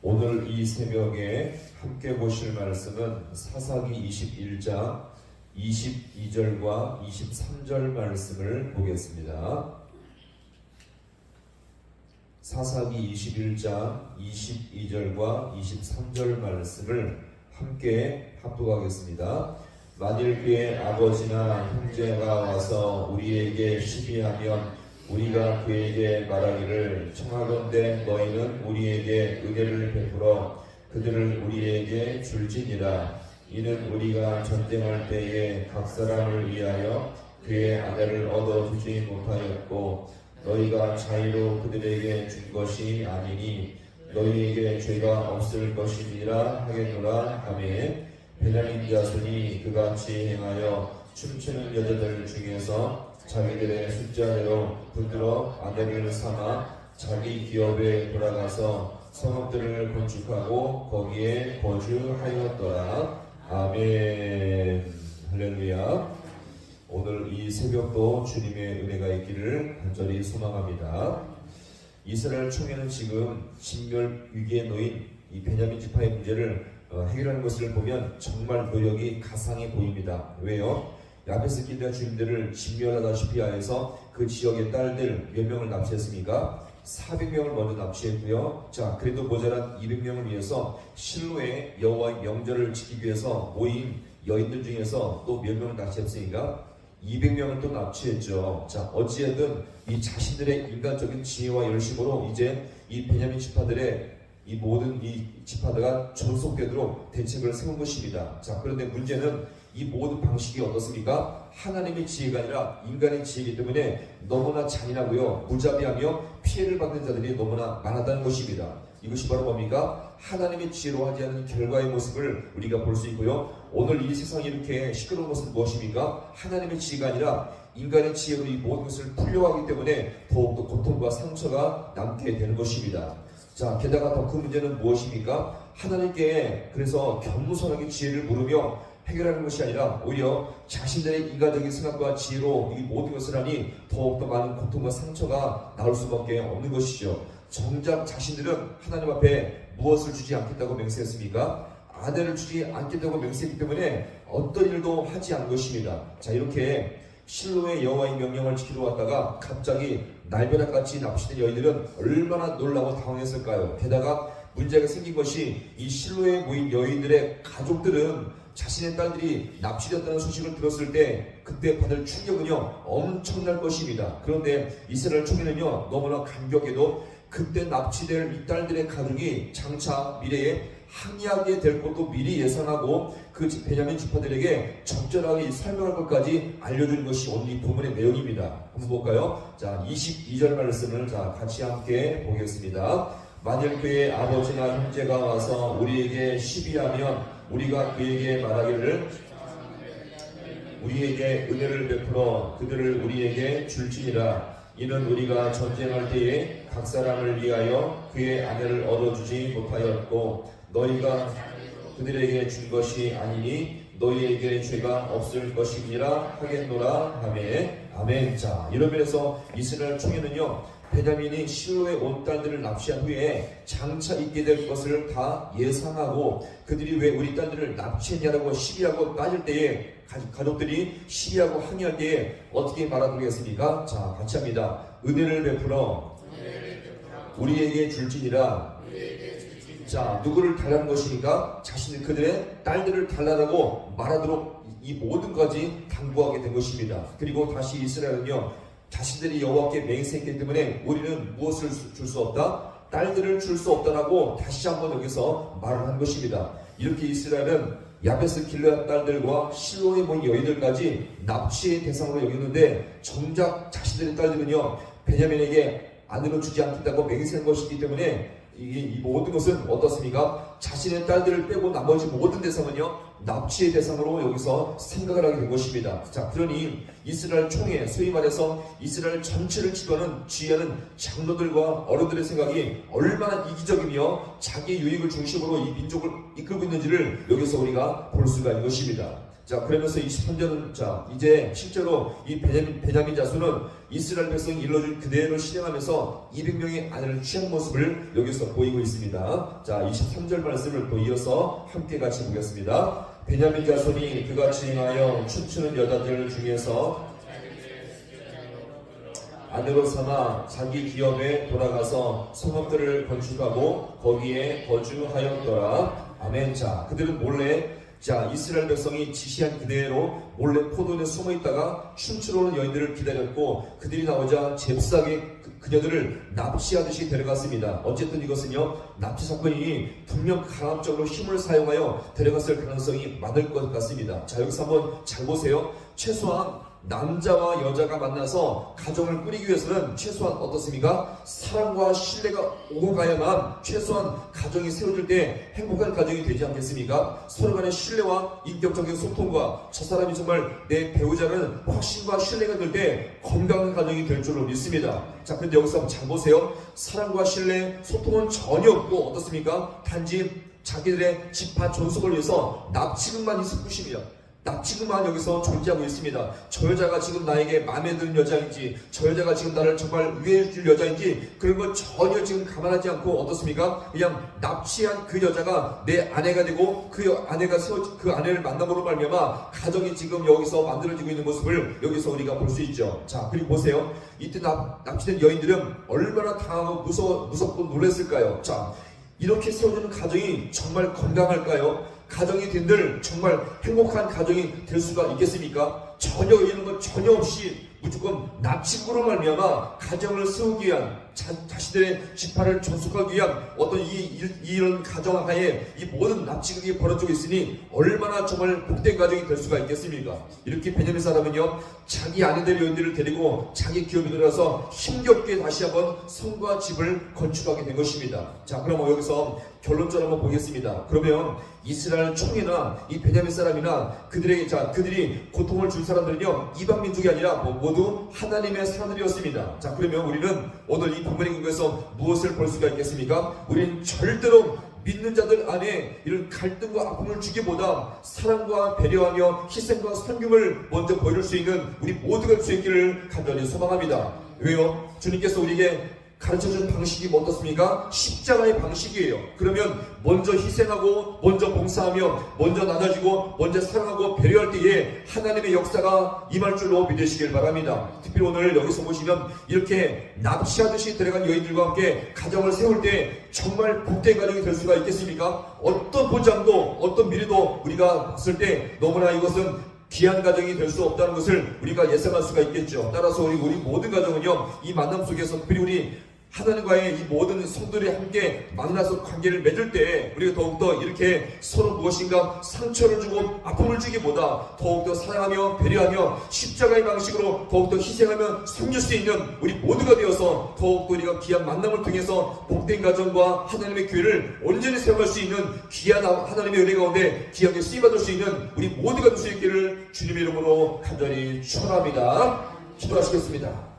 오늘 이 새벽에 함께 보실 말씀은 사사기 21장 22절과 23절 말씀을 보겠습니다. 사사기 21장 22절과 23절 말씀을 함께 합독하겠습니다. 만일 그의 아버지나 형제가 와서 우리에게 시비하면 우리가 그에게 말하기를 청하건대 너희는 우리에게 은혜를 베풀어 그들을 우리에게 줄지니라. 이는 우리가 전쟁할 때에 각 사람을 위하여 그의 아내를 얻어주지 못하였고 너희가 자의로 그들에게 준 것이 아니니 너희에게 죄가 없을 것이니라 하겠노라 하매 베냐민 자손이 그같이 행하여 춤추는 여자들 중에서 자기들의 숫자대로 붙들어 아내를 삼아 자기 기업에 돌아가서 성읍들을 건축하고 거기에 거주하였더라. 아멘. 할렐루야. 오늘 이 새벽도 주님의 은혜가 있기를 간절히 소망합니다. 이스라엘 총회는 지금 진멸 위기에 놓인 이 베냐민 지파의 문제를 해결하는 것을 보면 정말 노력이 가상해 보입니다. 왜요? 야베스 길르앗 주민들을 진멸하다시피 하여서 그 지역의 딸들 몇 명을 납치했습니까? 400명을 먼저 납치했고요. 자, 그래도 모자란 200명을 위해서 실로의 여호와의 명절을 지키기 위해서 모인 여인들 중에서 또 몇 명을 납치했습니까? 200명을 또 납치했죠. 자, 어찌하든 이 자신들의 인간적인 지혜와 열심으로 이제 이 베냐민 지파들의 이 모든 이 지파들가 존속되도록 대책을 세운 것입니다. 자, 그런데 문제는 이 모든 방식이 어떻습니까? 하나님의 지혜가 아니라 인간의 지혜이기 때문에 너무나 잔인하고요, 무자비하며 피해를 받는 자들이 너무나 많았다는 것입니다. 이것이 바로 뭡니까? 하나님의 지혜로 하지 않는 결과의 모습을 우리가 볼 수 있고요. 오늘 이 세상이 이렇게 시끄러운 것은 무엇입니까? 하나님의 지혜가 아니라 인간의 지혜로 이 모든 것을 풀려가기 때문에 더욱더 고통과 상처가 남게 되는 것입니다. 자, 게다가 더 큰 문제는 무엇입니까? 하나님께 그래서 겸손하게 지혜를 물으며 해결하는 것이 아니라 오히려 자신들의 인간적인 생각과 지혜로 이 모든 것을 하니 더욱더 많은 고통과 상처가 나올 수밖에 없는 것이죠. 정작 자신들은 하나님 앞에 무엇을 주지 않겠다고 맹세했습니까? 아내를 주지 않겠다고 맹세했기 때문에 어떤 일도 하지 않은 것입니다. 자, 이렇게 실로의 여호와의 명령을 지키러 왔다가 갑자기 날벼락같이 납치된 여인들은 얼마나 놀라고 당황했을까요? 게다가 문제가 생긴 것이 이 실로에 모인 여인들의 가족들은 자신의 딸들이 납치되었다는 소식을 들었을 때 그때 받을 충격은요 엄청날 것입니다. 그런데 이스라엘 총회는요 너무나 감격해도 그때 납치될 이 딸들의 가족이 장차 미래에 항의하게 될 것도 미리 예상하고 그 베냐민 지파들에게 적절하게 설명할 것까지 알려주는 것이 오늘 이 본문의 내용입니다. 한번 볼까요? 자, 22절 말씀을 같이 함께 보겠습니다. 만일 그의 아버지나 형제가 와서 우리에게 시비하면 우리가 그에게 말하기를 우리에게 은혜를 베풀어 그들을 우리에게 줄지니라. 이는 우리가 전쟁할 때에 각 사람을 위하여 그의 아내를 얻어주지 못하였고 너희가 그들에게 준 것이 아니니 너희에게 죄가 없을 것이니라 하겠노라 하매 아멘. 자, 이런 면에서 이스라엘 총회는요 베냐민이 실로에 온 딸들을 납치한 후에 장차 있게 될 것을 다 예상하고 그들이 왜 우리 딸들을 납치했냐라고 시비하고 따질 때에 가족들이 시비하고 항의할 때에 어떻게 말하도록 했습니까? 자, 같이 합니다. 은혜를 베풀어 우리에게 줄지니라. 자, 누구를 달라는 것이니까 자신들 그들의 딸들을 달라고 말하도록 이 모든 것이 당부하게 된 것입니다. 그리고 다시 이스라엘은요 자신들이 여호와께 맹세했기 때문에 우리는 무엇을 줄 수 없다? 딸들을 줄 수 없다라고 다시 한번 여기서 말을 한 것입니다. 이렇게 이스라엘은 야베스 길르앗 딸들과 실로에 모인 여인들까지 납치의 대상으로 여겼는데 정작 자신들의 딸들은요 베냐민에게 아내로 주지 않겠다고 맹세한 것이기 때문에 이 모든 것은 어떻습니까? 자신의 딸들을 빼고 나머지 모든 대상은요 납치의 대상으로 여기서 생각을 하게 된 것입니다. 자, 그러니 이스라엘 총회, 소위 말해서 이스라엘 전체를 지도하는 지휘하는 장로들과 어른들의 생각이 얼마나 이기적이며 자기 유익을 중심으로 이 민족을 이끌고 있는지를 여기서 우리가 볼 수가 있는 것입니다. 자, 그러면서 23절은 자, 이제 실제로 이 베냐민 자손은 이스라엘 백성이 일러준 그대로 실행하면서 200명의 아내를 취한 모습을 여기서 보이고 있습니다. 자, 23절 말씀을 또 이어서 함께 같이 보겠습니다. 베냐민 자손이 그같이 행하여 춤추는 여자들 중에서 아내로 삼아 자기 기업에 돌아가서 성읍들을 건축하고 거기에 거주하였더라. 아멘. 자, 그들은 몰래 이스라엘 백성이 지시한 그대로 몰래 포도원에 숨어 있다가 춤추러 오는 여인들을 기다렸고 그들이 나오자 잽싸게 그녀들을 납치하듯이 데려갔습니다. 어쨌든 이것은요, 납치 사건이 분명 강압적으로 힘을 사용하여 데려갔을 가능성이 많을 것 같습니다. 자, 여기서 한번 잘 보세요. 최소한 남자와 여자가 만나서 가정을 꾸리기 위해서는 최소한 어떻습니까? 사랑과 신뢰가 오고 가야만 최소한 가정이 세워질 때 행복한 가정이 되지 않겠습니까? 서로 간의 신뢰와 인격적인 소통과 저 사람이 정말 내 배우자는 확신과 신뢰가 될 때 건강한 가정이 될 줄로 믿습니다. 자, 근데 여기서 한번 잘 보세요. 사랑과 신뢰, 소통은 전혀 없고 어떻습니까? 단지 자기들의 집안 존속을 위해서 납치금만 있을 뿐입니다. 납치금만 여기서 존재하고 있습니다. 저 여자가 지금 나에게 마음에 드는 여자인지, 저 여자가 지금 나를 정말 위해줄 여자인지 그런 거 전혀 지금 감안하지 않고 어떻습니까? 그냥 납치한 그 여자가 내 아내가 되고 그 아내를 만남으로 말미암아 가정이 지금 여기서 만들어지고 있는 모습을 여기서 우리가 볼 수 있죠. 자, 그리고 보세요. 이때 납치된 여인들은 얼마나 당하고 무섭고 놀랐을까요? 자, 이렇게 세워지는 가정이 정말 건강할까요? 가정이 된들 정말 행복한 가정이 될 수가 있겠습니까? 전혀 이런 건 전혀 없이 무조건 납치구로 말미암아 가정을 세우기 위한 자신들의 지파를 존속하기 위한 어떤 이런 가정하에 이 모든 납치극이 벌어지고 있으니 얼마나 정말 복된 가정이 될 수가 있겠습니까? 이렇게 베냐민 사람은요, 자기 아내들 여인들을 데리고 자기 기업에 들어서 힘겹게 다시 한번 성과 집을 건축하게 된 것입니다. 자, 그럼 여기서 결론적으로 한번 보겠습니다. 그러면 이스라엘 총회나 이 베냐민 사람이나 그들이 고통을 줄 사람들은요, 이방 민족이 아니라 모두 하나님의 사람들이었습니다. 자, 그러면 우리는 오늘 이 본문의 근거에서 무엇을 볼 수가 있겠습니까? 우리는 절대로 믿는 자들 안에 이런 갈등과 아픔을 주기보다 사랑과 배려하며 희생과 섬김을 먼저 보여줄 수 있는 우리 모두가 될 수 있기를 간절히 소망합니다. 왜요? 주님께서 우리에게 가르쳐준 방식이 어떻습니까? 십자가의 방식이에요. 그러면 먼저 희생하고 먼저 봉사하며 먼저 나눠주고 먼저 사랑하고 배려할 때에 하나님의 역사가 임할 줄로 믿으시길 바랍니다. 특별히 오늘 여기서 보시면 이렇게 납치하듯이 데려간 여인들과 함께 가정을 세울 때 정말 복된 가정이 될 수가 있겠습니까? 어떤 보장도 어떤 미래도 우리가 봤을 때 너무나 이것은 귀한 가정이 될 수 없다는 것을 우리가 예상할 수가 있겠죠. 따라서 우리 모든 가정은요, 이 만남 속에서 특별히 우리 하나님과의 이 모든 성도들이 함께 만나서 관계를 맺을 때 우리가 더욱더 이렇게 서로 무엇인가 상처를 주고 아픔을 주기보다 더욱더 사랑하며 배려하며 십자가의 방식으로 더욱더 희생하며 섬길 수 있는 우리 모두가 되어서 더욱더 우리가 귀한 만남을 통해서 복된 가정과 하나님의 교회를 온전히 세워갈 수 있는 귀한 하나님의 은혜 가운데 귀하게 쓰임받을 수 있는 우리 모두가 될 수 있기를 주님의 이름으로 간절히 축원합니다. 기도하시겠습니다.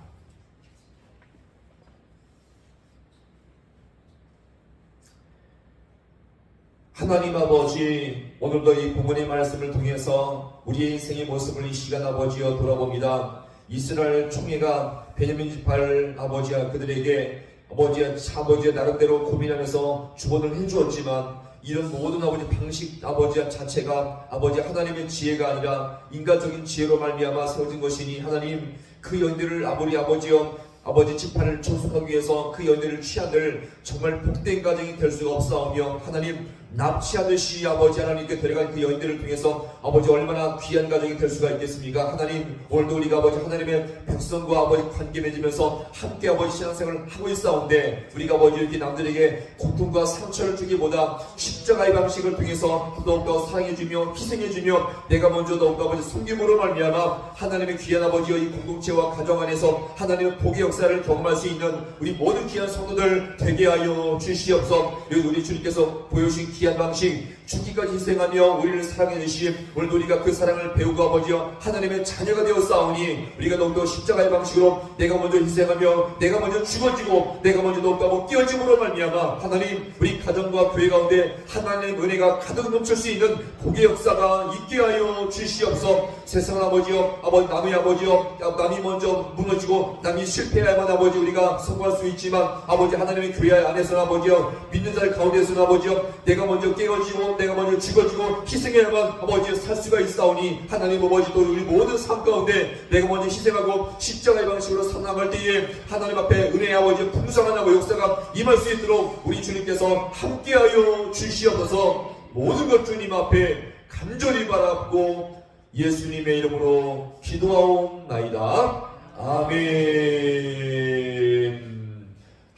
하나님 아버지, 오늘도 이 본문의 말씀을 통해서 우리의 인생의 모습을 이 시간 아버지여 돌아봅니다. 이스라엘 총회가 베냐민 지파를 아버지와 그들에게 아버지의 나름대로 고민하면서 조언을 해주었지만 이런 모든 아버지 방식 아버지 자체가 아버지 하나님의 지혜가 아니라 인간적인 지혜로 말미암아 세워진 것이니 하나님 그 여인들을 아버지 지파를 존속하기 위해서 그 여인들을 취하들 정말 복된 가정이 될 수가 없사오며 하나님 납치하듯이 아버지 하나님께 데려간 그 여인들을 통해서 아버지 얼마나 귀한 가정이 될 수가 있겠습니까? 하나님 오늘도 우리가 아버지 하나님의 백성과 아버지 관계 맺으면서 함께 아버지 신앙생활을 하고 있사온데 우리가 아버지 이렇게 남들에게 고통과 상처를 주기보다 십자가의 방식을 통해서 더욱더 사랑해주며 희생해주며 내가 먼저 더욱더 아버지 섬김으로 말미암아 하나님의 귀한 아버지의 이 공동체와 가정 안에서 하나님의 복의 역사를 경험할 수 있는 우리 모든 귀한 성도들 되게 하여 주시옵소서. 우리 주님께서 보여주신 귀한 방식 죽기까지 희생하며 우리를 사랑해 주신 오늘도 우리가 그 사랑을 배우고 아버지여 하나님의 자녀가 되어 싸우니 우리가 더욱더 십자가의 방식으로 내가 먼저 희생하며 내가 먼저 죽어지고 내가 먼저 더욱더 뛰어짐으로 말미암아 하나님 우리 가정과 교회 가운데 하나님의 은혜가 가득 넘칠 수 있는 복의 역사가 있게 하여 주시옵소서. 세상 아버지여 남의 아버지여 남이 먼저 무너지고 남이 실패해야만 아버지 우리가 성공할 수 있지만 아버지 하나님의 교회 안에서는 아버지여 믿는 자들 가운데서는 아버지여 내가 먼저 깨어지고 내가 먼저 죽어지고 희생해야만 아버지 살 수가 있사오니 하나님 아버지 또 우리 모든 삶 가운데 내가 먼저 희생하고 십자가의 방식으로 살아나갈 때에 하나님 앞에 은혜의 아버지 풍성한 아버지 역사가 임할 수 있도록 우리 주님께서 함께하여 주시옵소서. 모든 것 주님 앞에 간절히 바라고 예수님의 이름으로 기도하옵나이다. 아멘.